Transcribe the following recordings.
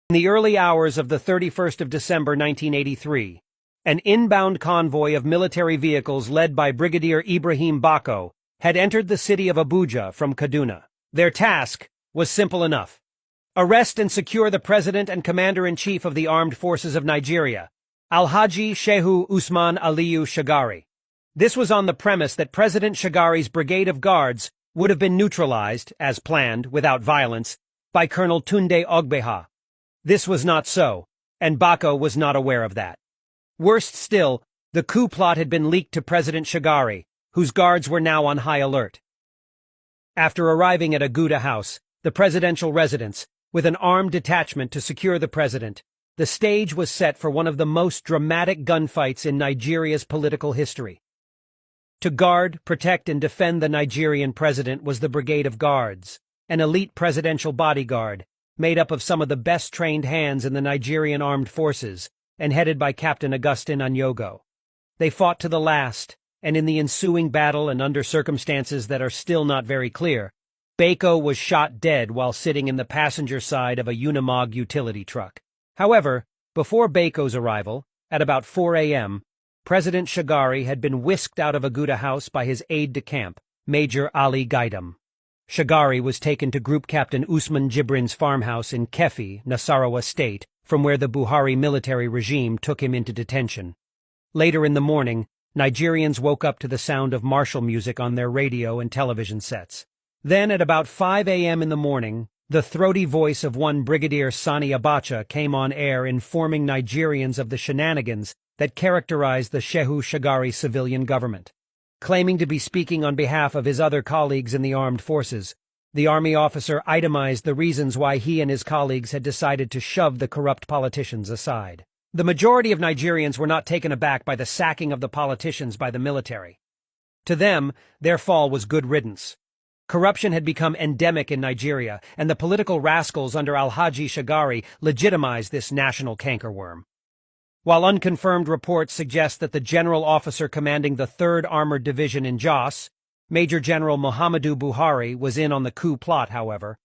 In the early hours of the 31st of December 1983, an inbound convoy of military vehicles led by Brigadier Ibrahim Bako had entered the city of Abuja from Kaduna. Their task was simple enough: arrest and secure the President and Commander-in-Chief of the Armed Forces of Nigeria, Alhaji Shehu Usman Aliyu Shagari. This was on the premise that President Shagari's brigade of guards would have been neutralized, as planned, without violence, by Colonel Tunde Ogbeha. This was not so, and Bako was not aware of that. Worst still, the coup plot had been leaked to President Shagari, whose guards were now on high alert. After arriving at Aguda House, the presidential residence, with an armed detachment to secure the president, the stage was set for one of the most dramatic gunfights in Nigeria's political history. To guard, protect, and defend the Nigerian president was the Brigade of Guards, an elite presidential bodyguard, made up of some of the best-trained hands in the Nigerian armed forces, and headed by Captain Augustine Anyogo. They fought to the last, and in the ensuing battle and under circumstances that are still not very clear, Bako was shot dead while sitting in the passenger side of a Unimog utility truck. However, before Bako's arrival, at about 4 a.m., President Shagari had been whisked out of Aguda House by his aide-de-camp, Major Ali Gaidam. Shagari was taken to Group Captain Usman Jibrin's farmhouse in Kefi, Nasarawa State, from where the Buhari military regime took him into detention. Later in the morning, Nigerians woke up to the sound of martial music on their radio and television sets. Then, at about 5 a.m. in the morning, the throaty voice of one Brigadier Sani Abacha came on air informing Nigerians of the shenanigans that characterized the Shehu Shagari civilian government. Claiming to be speaking on behalf of his other colleagues in the armed forces, the army officer itemized the reasons why he and his colleagues had decided to shove the corrupt politicians aside. The majority of Nigerians were not taken aback by the sacking of the politicians by the military. To them, their fall was good riddance. Corruption had become endemic in Nigeria, and the political rascals under Alhaji Shagari legitimized this national cankerworm. While unconfirmed reports suggest that the general officer commanding the 3rd Armored Division in Jos, Major General Muhammadu Buhari, was in on the coup plot, however,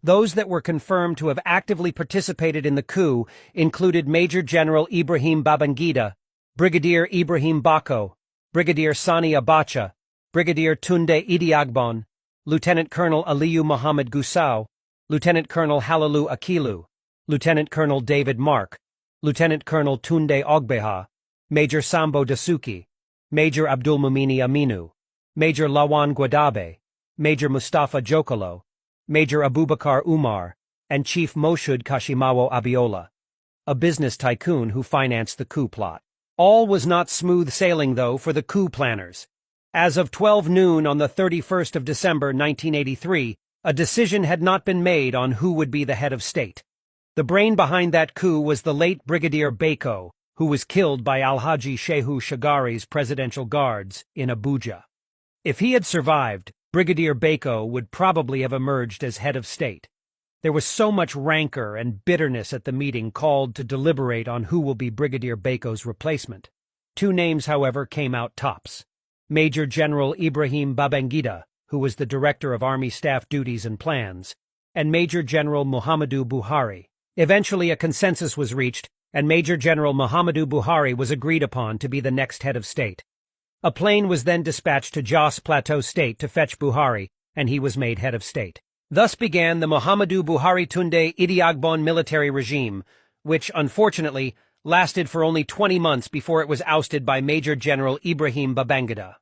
those that were confirmed to have actively participated in the coup included Major General Ibrahim Babangida, Brigadier Ibrahim Bako, Brigadier Sani Abacha, Brigadier Tunde Idiagbon, Lieutenant Colonel Aliyu Muhammad Gusau, Lieutenant Colonel Halalu Akilu, Lieutenant Colonel David Mark, Lieutenant Colonel Tunde Ogbeha, Major Sambo Dasuki, Major Abdulmumini Aminu, Major Lawan Gwadabe, Major Mustafa Jokolo, Major Abubakar Umar, and Chief Moshood Kashimawo Abiola, a business tycoon who financed the coup plot. All was not smooth sailing, though, for the coup planners. As of 12 noon on the 31st of December 1983, a decision had not been made on who would be the head of state. The brain behind that coup was the late Brigadier Bako, who was killed by Alhaji Shehu Shagari's presidential guards in Abuja. If he had survived, Brigadier Bako would probably have emerged as head of state. There was so much rancor and bitterness at the meeting called to deliberate on who will be Brigadier Bako's replacement. 2 names, however, came out tops: Major General Ibrahim Babangida, who was the Director of Army Staff Duties and Plans, and Major General Muhammadu Buhari. Eventually, a consensus was reached, and Major General Muhammadu Buhari was agreed upon to be the next head of state. A plane was then dispatched to Jos Plateau State to fetch Buhari, and he was made head of state. Thus began the Muhammadu Buhari Tunde Idiagbon military regime, which, unfortunately, lasted for only 20 months before it was ousted by Major General Ibrahim Babangida.